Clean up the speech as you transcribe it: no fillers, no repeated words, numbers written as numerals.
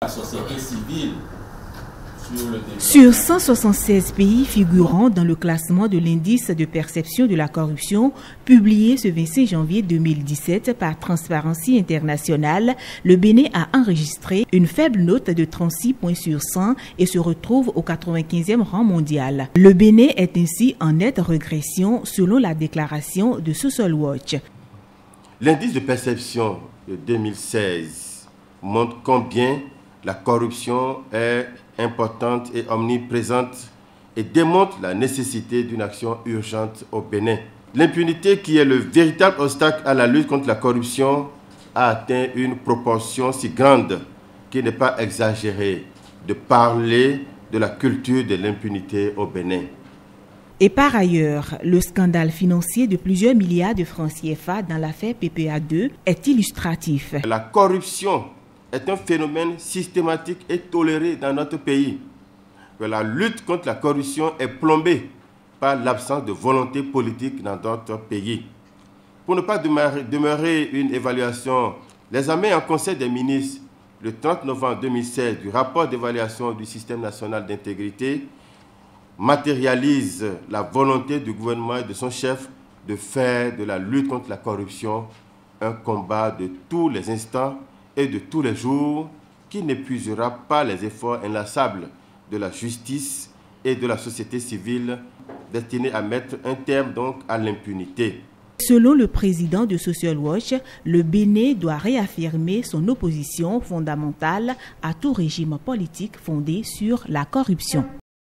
La société civile sur 176 pays figurant dans le classement de l'indice de perception de la corruption publié ce 25 janvier 2017 par Transparency International, le Bénin a enregistré une faible note de 36 points sur 100 et se retrouve au 95e rang mondial. Le Bénin est ainsi en nette régression selon la déclaration de Social Watch. L'indice de perception de 2016 montre combien la corruption est importante et omniprésente et démontre la nécessité d'une action urgente au Bénin. L'impunité, qui est le véritable obstacle à la lutte contre la corruption, a atteint une proportion si grande qu'il n'est pas exagéré de parler de la culture de l'impunité au Bénin. Et par ailleurs, le scandale financier de plusieurs milliards de francs CFA dans l'affaire PPA2 est illustratif. La corruption est un phénomène systématique et toléré dans notre pays. La lutte contre la corruption est plombée par l'absence de volonté politique dans d'autres pays. Pour ne pas demeurer une évaluation, l'examen en Conseil des ministres le 30 novembre 2016 du rapport d'évaluation du système national d'intégrité matérialise la volonté du gouvernement et de son chef de faire de la lutte contre la corruption un combat de tous les instants et de tous les jours, qui n'épuisera pas les efforts inlassables de la justice et de la société civile destinés à mettre un terme donc à l'impunité. Selon le président de Social Watch, le Bénin doit réaffirmer son opposition fondamentale à tout régime politique fondé sur la corruption.